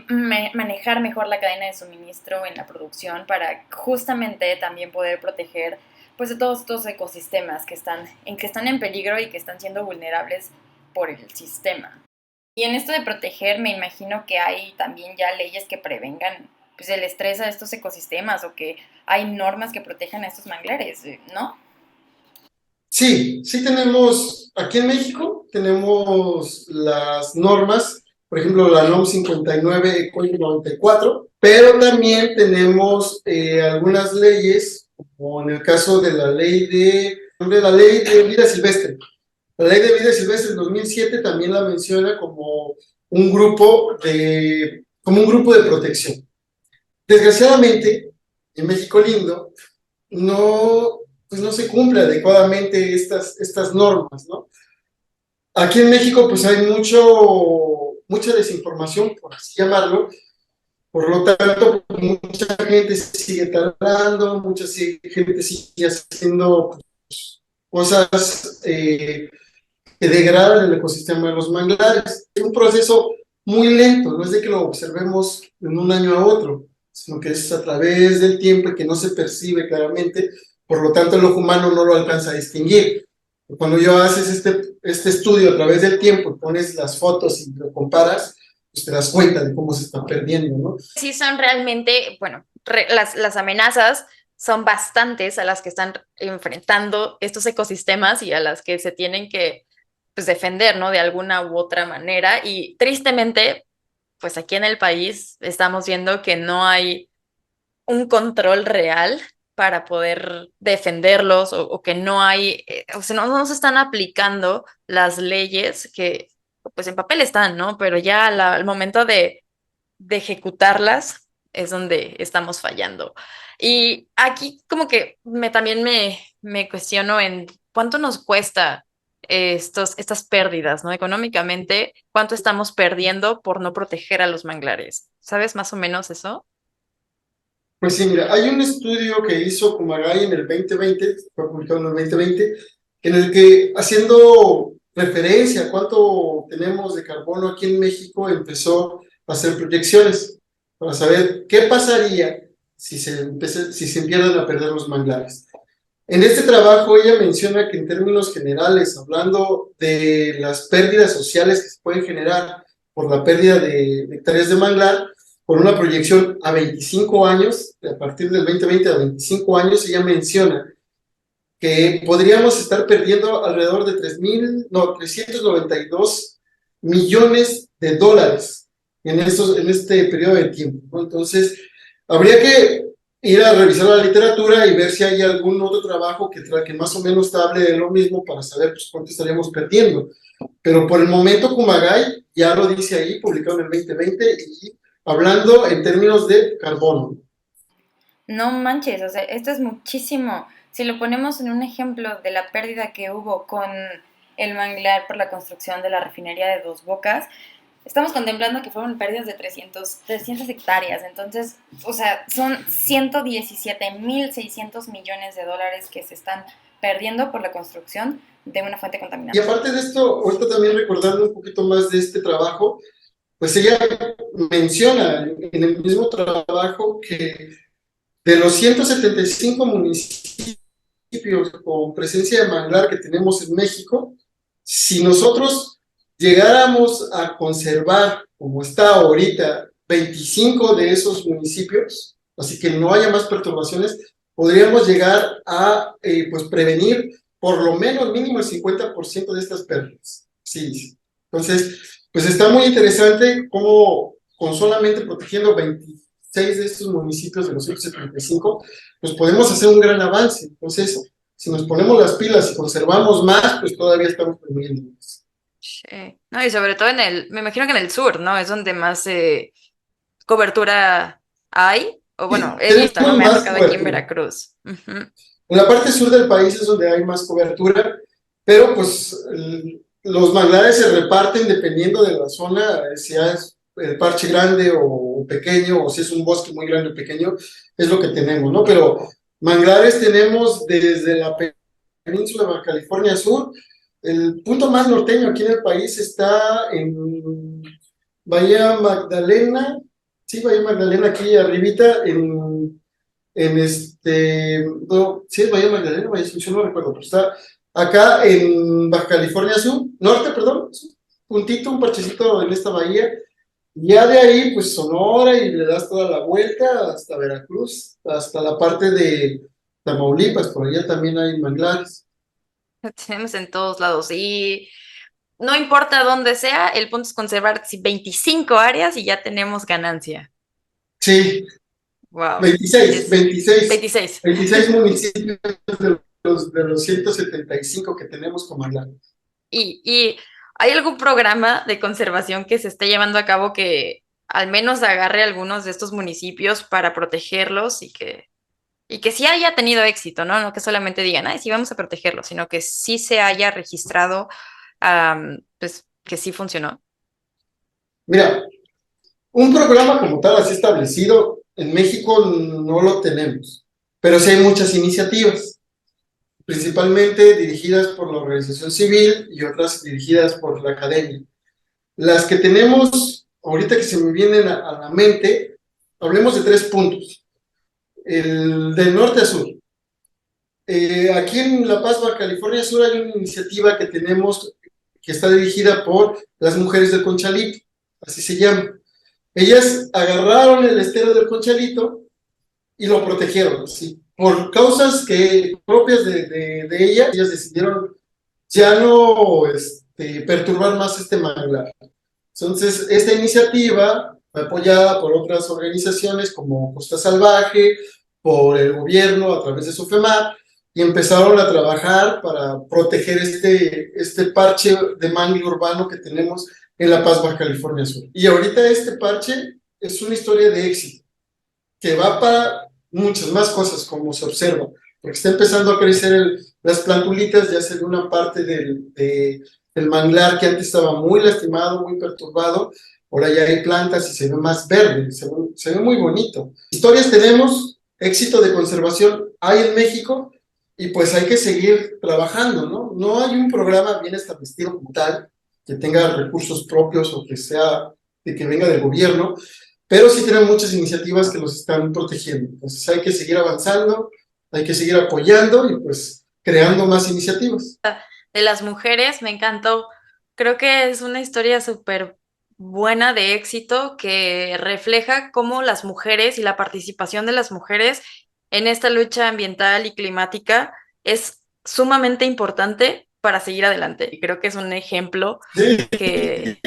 manejar mejor la cadena de suministro en la producción para justamente también poder proteger pues de todos estos ecosistemas que están en peligro y que están siendo vulnerables por el sistema. Y en esto de proteger, me imagino que hay también ya leyes que prevengan pues, el estrés a estos ecosistemas o que hay normas que protejan a estos manglares, ¿no? Sí, sí tenemos, aquí en México tenemos las normas, por ejemplo, la NOM 59 Código 94, pero también tenemos algunas leyes, como en el caso de la ley de vida silvestre. La ley de vida silvestre del 2007 también la menciona como como un grupo de protección. Desgraciadamente, en México lindo, no, pues no se cumple adecuadamente estas normas, ¿no? Aquí en México pues hay mucha desinformación, por así llamarlo, por lo tanto mucha gente sigue tardando, gente sigue haciendo pues, cosas que degradan el ecosistema de los manglares. Es un proceso muy lento, no es de que lo observemos en un año a otro, sino que es a través del tiempo y que no se percibe claramente, por lo tanto el ojo humano no lo alcanza a distinguir. Cuando haces este estudio a través del tiempo, pones las fotos y lo comparas, pues te das cuenta de cómo se está perdiendo, ¿no? Sí, son realmente, bueno, las amenazas son bastantes a las que están enfrentando estos ecosistemas y a las que se tienen que pues, defender, ¿no? De alguna u otra manera. Y tristemente, pues aquí en el país estamos viendo que no hay un control real para poder defenderlos o que no hay, o sea, no se están aplicando las leyes que pues en papel están, ¿no? Pero ya al momento de ejecutarlas es donde estamos fallando. Y aquí como que también me cuestiono en ¿cuánto nos cuesta estas pérdidas, ¿no? Económicamente, ¿cuánto estamos perdiendo por no proteger a los manglares? ¿Sabes más o menos eso? Pues sí, mira, hay un estudio que hizo Kumagai en el 2020, fue publicado en el 2020, en el que, haciendo referencia a cuánto tenemos de carbono aquí en México, empezó a hacer proyecciones para saber qué pasaría si se empiezan a perder los manglares. En este trabajo ella menciona que en términos generales, hablando de las pérdidas sociales que se pueden generar por la pérdida de hectáreas de manglar, con una proyección a 25 años, a partir del 2020 a 25 años, ella menciona que podríamos estar perdiendo alrededor de 392 millones de dólares en este periodo de tiempo, ¿no? Entonces, habría que ir a revisar la literatura y ver si hay algún otro trabajo que más o menos hable de lo mismo para saber pues, cuánto estaríamos perdiendo. Pero por el momento, Kumagai ya lo dice ahí, publicado en el 2020, y hablando en términos de carbono. No manches, o sea, esto es muchísimo. Si lo ponemos en un ejemplo de la pérdida que hubo con el manglar por la construcción de la refinería de Dos Bocas, estamos contemplando que fueron pérdidas de 300 hectáreas. Entonces, o sea, son 117.600 millones de dólares que se están perdiendo por la construcción de una fuente contaminante. Y aparte de esto, ahorita también recordando un poquito más de este trabajo, pues ella menciona en el mismo trabajo que de los 175 municipios con presencia de manglar que tenemos en México, si nosotros llegáramos a conservar, como está ahorita, 25 de esos municipios, así que no haya más perturbaciones, podríamos llegar a pues prevenir por lo menos mínimo el 50% de estas pérdidas. Sí. Entonces, pues está muy interesante cómo con solamente protegiendo 26 de estos municipios de los 175, pues podemos hacer un gran avance. Entonces, si nos ponemos las pilas y conservamos más, pues todavía estamos preveniendo más. Sí. No, y sobre todo me imagino que en el sur, ¿no? Es donde más cobertura hay, o bueno, he visto, ¿no? Tenemos Me ha más tocado aquí en cobertura. Veracruz. Ujú. En la parte sur del país es donde hay más cobertura, pero pues los manglares se reparten dependiendo de la zona, si es el parche grande o pequeño, o si es un bosque muy grande o pequeño, es lo que tenemos, ¿no? Pero manglares tenemos desde la península de Baja California Sur. El punto más norteño aquí en el país está en Bahía Magdalena, sí, Bahía Magdalena, aquí arribita, no, sí es Bahía Magdalena, Bahía Asunción, no recuerdo, pero está acá en Baja California Sur, norte, perdón, puntito, un parchecito en esta bahía, ya de ahí, pues Sonora, y le das toda la vuelta hasta Veracruz, hasta la parte de Tamaulipas, por allá también hay manglares. Tenemos en todos lados y no importa dónde sea, el punto es conservar 25 áreas y ya tenemos ganancia. Sí, Wow. 26, 26, 26. 26 municipios de los 175 que tenemos como manglar. ¿Y hay algún programa de conservación que se esté llevando a cabo que al menos agarre algunos de estos municipios para protegerlos y que sí haya tenido éxito, ¿no? No que solamente digan, ay, sí, vamos a protegerlos, sino que sí se haya registrado, pues, que sí funcionó? Mira, un programa como tal así establecido en México no lo tenemos, pero sí hay muchas iniciativas, principalmente dirigidas por la organización civil y otras dirigidas por la academia. Las que tenemos ahorita que se me vienen a la mente, hablemos de 3 puntos. El del norte a sur. Aquí en La Paz, Baja California Sur, hay una iniciativa que tenemos que está dirigida por las mujeres del Conchalito, así se llama. Ellas agarraron el estero del Conchalito y lo protegieron, ¿sí? Por causas propias de ellas decidieron ya no perturbar más este manglar. Entonces, esta iniciativa fue apoyada por otras organizaciones como Costa Salvaje, por el gobierno a través de SOFEMAR, y empezaron a trabajar para proteger este parche de mangle urbano que tenemos en La Paz, Baja California Sur. Y ahorita este parche es una historia de éxito, que va para muchas más cosas, como se observa. porque está empezando a crecer las plantulitas, ya se ve una parte del manglar que antes estaba muy lastimado, muy perturbado, ahora ya hay plantas y se ve más verde, se ve muy bonito. Historias tenemos, éxito de conservación hay en México, y pues hay que seguir trabajando, ¿no? No hay un programa bien establecido como tal, que tenga recursos propios o que sea, que venga del gobierno, pero sí tenemos muchas iniciativas que los están protegiendo. Entonces hay que seguir avanzando, hay que seguir apoyando y pues creando más iniciativas. De las mujeres, me encantó. Creo que es una historia súper buena de éxito que refleja cómo las mujeres y la participación de las mujeres en esta lucha ambiental y climática es sumamente importante para seguir adelante. Y creo que es un ejemplo Sí. que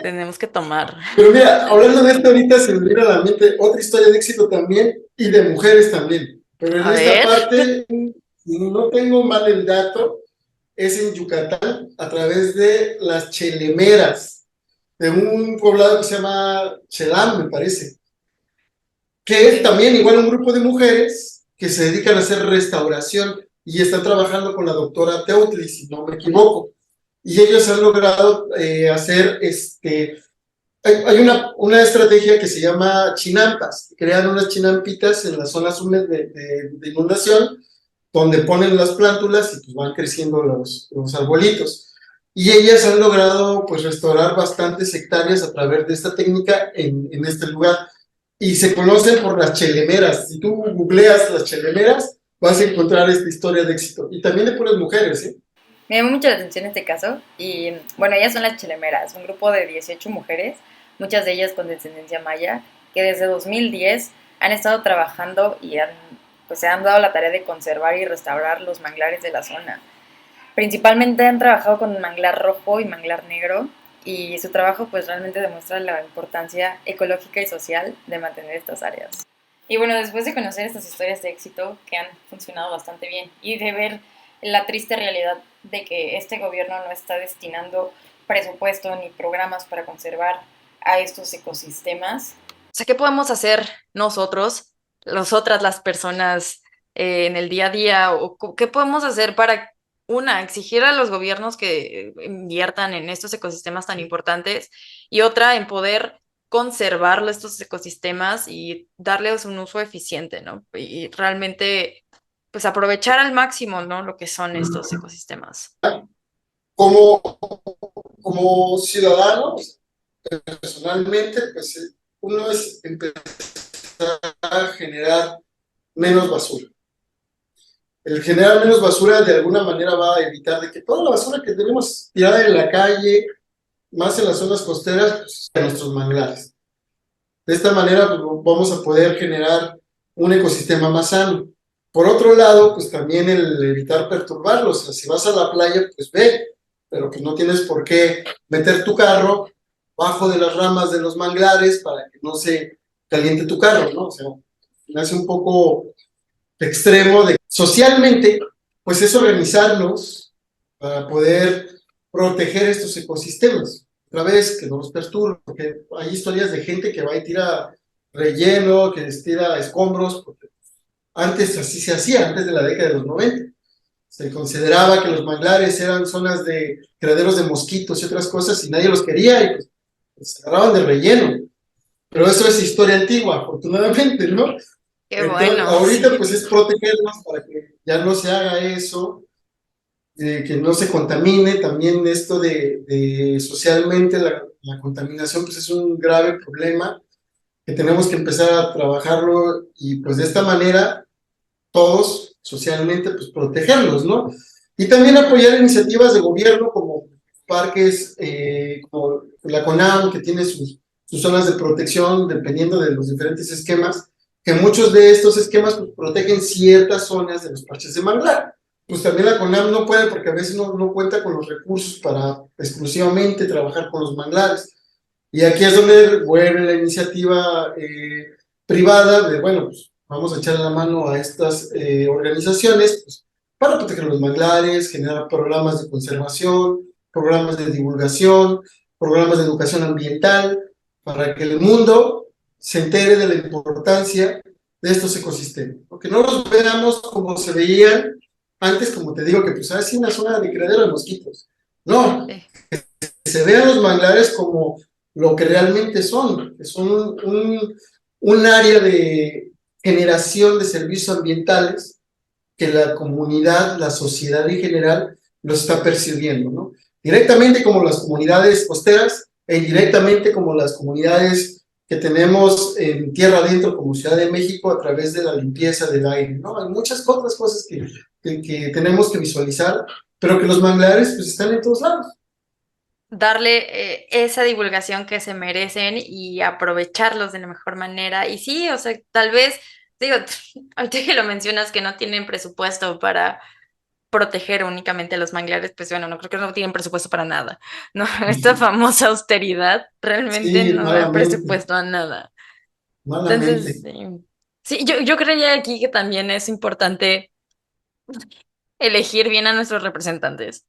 tenemos que tomar. Pero mira, hablando de esto ahorita se me viene a la mente otra historia de éxito también y de mujeres también. Pero en A esta ver. parte, si no tengo mal el dato, es en Yucatán a través de las chelemeras, de un poblado que se llama Chelam, me parece, que es también igual un grupo de mujeres que se dedican a hacer restauración y están trabajando con la doctora Teutli, si no me equivoco. Y ellos han logrado hacer hay una estrategia que se llama chinampas, crean unas chinampitas en las zonas húmedas de inundación, donde ponen las plántulas y pues van creciendo los arbolitos. Y ellas han logrado pues restaurar bastantes hectáreas a través de esta técnica en este lugar. Y se conocen por las chelemeras. Si tú googleas las chelemeras, vas a encontrar esta historia de éxito. Y también de puras mujeres, ¿eh? Me llamó mucho la atención este caso y bueno, ellas son las chelemeras, un grupo de 18 mujeres, muchas de ellas con descendencia maya, que desde 2010 han estado trabajando y pues se han dado la tarea de conservar y restaurar los manglares de la zona. Principalmente han trabajado con manglar rojo y manglar negro y su trabajo pues realmente demuestra la importancia ecológica y social de mantener estas áreas. Y bueno, después de conocer estas historias de éxito que han funcionado bastante bien y de ver la triste realidad de que este gobierno no está destinando presupuesto ni programas para conservar a estos ecosistemas. O sea, ¿qué podemos hacer nosotros, nosotras las personas en el día a día? ¿O qué podemos hacer para, una, exigir a los gobiernos que inviertan en estos ecosistemas tan importantes y otra, en poder conservar estos ecosistemas y darles un uso eficiente, ¿no? Y realmente, pues aprovechar al máximo, ¿no? Lo que son estos ecosistemas. Como, como ciudadanos, personalmente, pues uno es empezar a generar menos basura. El generar menos basura de alguna manera va a evitar de que toda la basura que tenemos tirada en la calle, más en las zonas costeras, pues, a nuestros manglares. De esta manera pues, vamos a poder generar un ecosistema más sano. Por otro lado, pues también el evitar perturbarlos. O sea, si vas a la playa, pues ve, pero pues no tienes por qué meter tu carro bajo de las ramas de los manglares para que no se caliente tu carro, ¿no? O sea, me hace un poco extremo de socialmente, pues es organizarnos para poder proteger estos ecosistemas. Otra vez, que no los perturben, porque hay historias de gente que va y tira relleno, que les tira escombros, porque antes así se hacía, antes de la década de los 90. Se consideraba que los manglares eran zonas de criaderos de mosquitos y otras cosas y nadie los quería y pues se agarraban de relleno. Pero eso es historia antigua, afortunadamente, ¿no? Qué Entonces, bueno. ahorita pues es protegerlos para que ya no se haga eso, que no se contamine. También esto de socialmente la contaminación pues es un grave problema que tenemos que empezar a trabajarlo y pues de esta manera todos socialmente pues protegerlos, ¿no? Y también apoyar iniciativas de gobierno como parques, como la CONAM, que tiene sus zonas de protección dependiendo de los diferentes esquemas, que muchos de estos esquemas pues, protegen ciertas zonas de los parches de manglar. Pues también la CONAM no puede porque a veces no cuenta con los recursos para exclusivamente trabajar con los manglares. Y aquí es donde vuelve la iniciativa privada de, bueno, pues vamos a echar la mano a estas organizaciones pues, para proteger los manglares, generar programas de conservación, programas de divulgación, programas de educación ambiental, para que el mundo se entere de la importancia de estos ecosistemas, ¿no? Que no los veamos como se veían antes, como te digo, que pues así una zona de criadero de mosquitos. No, Sí. que se vean los manglares como lo que realmente son, que son un área de generación de servicios ambientales que la comunidad, la sociedad en general, lo está percibiendo, ¿no? Directamente como las comunidades costeras e indirectamente como las comunidades que tenemos en tierra adentro como Ciudad de México a través de la limpieza del aire, ¿no? Hay muchas otras cosas que tenemos que visualizar, pero que los manglares pues están en todos lados. Darle esa divulgación que se merecen y aprovecharlos de la mejor manera. Y sí, o sea, tal vez, digo, ahorita que lo mencionas que no tienen presupuesto para proteger únicamente a los manglares, pues bueno, no creo que no tienen presupuesto para nada, ¿no? Esta famosa austeridad realmente Sí, no da malamente, presupuesto a nada. Entonces, malamente. sí, yo creía aquí que también es importante elegir bien a nuestros representantes.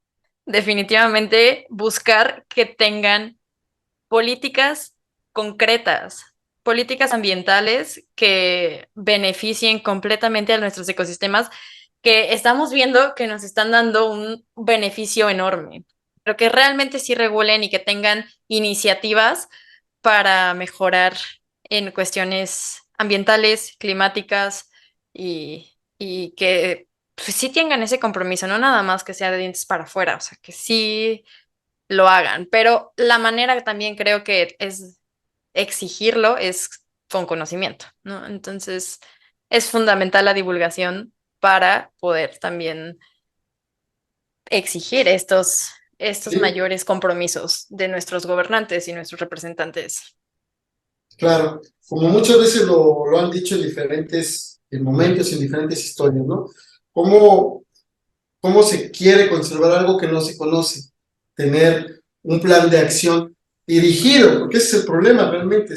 Definitivamente buscar que tengan políticas concretas, políticas ambientales que beneficien completamente a nuestros ecosistemas, que estamos viendo que nos están dando un beneficio enorme, pero que realmente sí regulen y que tengan iniciativas para mejorar en cuestiones ambientales, climáticas y que pues, sí tengan ese compromiso, no nada más que sea de dientes para afuera, o sea, que sí lo hagan, pero la manera también creo que es exigirlo es con conocimiento, ¿no? Entonces, es fundamental la divulgación para poder también exigir estos Sí, mayores compromisos de nuestros gobernantes y nuestros representantes. claro. Como muchas veces lo han dicho en diferentes momentos, en diferentes historias, ¿no? ¿Cómo, cómo se quiere conservar algo que no se conoce? Tener un plan de acción dirigido, porque ese es el problema realmente.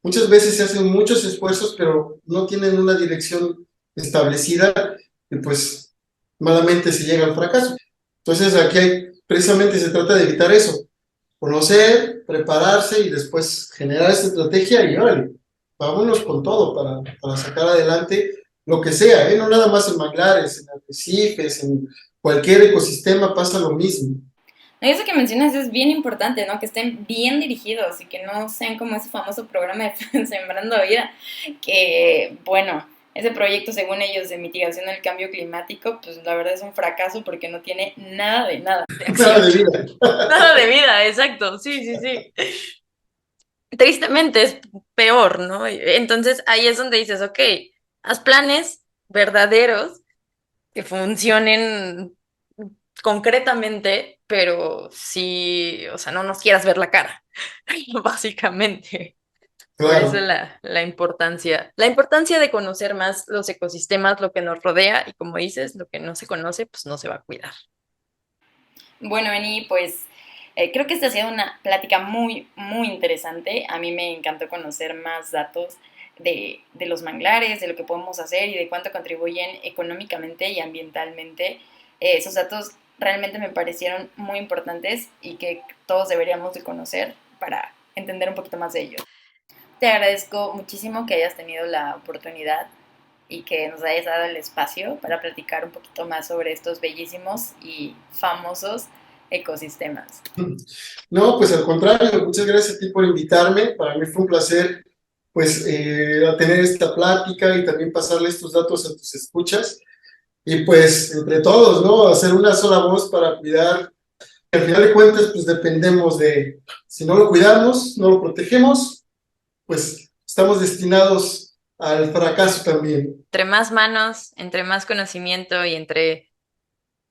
Muchas veces se hacen muchos esfuerzos, pero no tienen una dirección establecida y pues malamente se llega al fracaso. Entonces aquí precisamente se trata de evitar eso, conocer, prepararse y después generar esa estrategia y órale, vámonos con todo para sacar adelante lo que sea, ¿eh? No nada más en manglares, en arrecifes, en cualquier ecosistema pasa lo mismo. Eso que mencionas es bien importante, ¿no? Que estén bien dirigidos y que no sean como ese famoso programa de Sembrando Vida, que, bueno, ese proyecto, según ellos, de mitigación del cambio climático, pues la verdad es un fracaso porque no tiene nada de nada de Nada acción. de vida. Nada de vida, exacto, sí, sí, sí. Tristemente es peor, ¿no? Entonces ahí es donde dices, ok, haz planes verdaderos que funcionen concretamente, pero sí, o sea, no nos quieras ver la cara, básicamente. Por eso Claro, la importancia de conocer más los ecosistemas, lo que nos rodea, y como dices, lo que no se conoce, pues no se va a cuidar. Bueno, Eni, pues creo que esta ha sido una plática muy, muy interesante. A mí me encantó conocer más datos de los manglares, de lo que podemos hacer y de cuánto contribuyen económicamente y ambientalmente. Esos datos realmente me parecieron muy importantes y que todos deberíamos de conocer para entender un poquito más de ellos. Te agradezco muchísimo que hayas tenido la oportunidad y que nos hayas dado el espacio para platicar un poquito más sobre estos bellísimos y famosos ecosistemas. no, pues al contrario, muchas gracias a ti por invitarme, para mí fue un placer pues tener esta plática y también pasarle estos datos a tus escuchas y pues entre todos, ¿no? Hacer una sola voz para cuidar. Al final de cuentas, pues dependemos de, si no lo cuidamos, no lo protegemos, pues estamos destinados al fracaso también. Entre más manos, entre más conocimiento y entre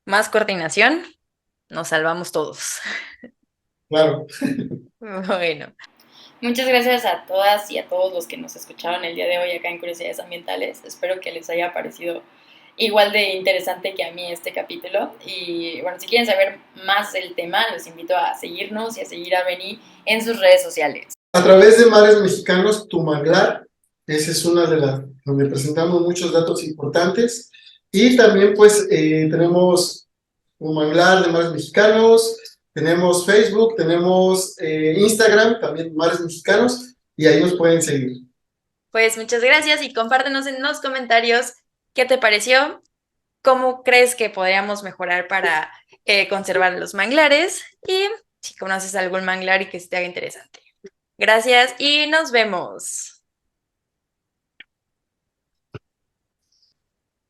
más coordinación, nos salvamos todos. Claro. Bueno, Muchas gracias a todas y a todos los que nos escucharon el día de hoy acá en Curiosidades Ambientales. Espero que les haya parecido igual de interesante que a mí este capítulo. Y bueno, si quieren saber más del tema, los invito a seguirnos y a seguir a Beni en sus redes sociales. A través de Mares Mexicanos, Tu Manglar, esa es una de las donde presentamos muchos datos importantes. Y también pues tenemos un manglar de Mares Mexicanos, tenemos Facebook, tenemos Instagram, también Mares Mexicanos, y ahí nos pueden seguir. Pues muchas gracias y compártenos en los comentarios qué te pareció, cómo crees que podríamos mejorar para conservar los manglares y si conoces algún manglar y que se te haga interesante. Gracias y nos vemos.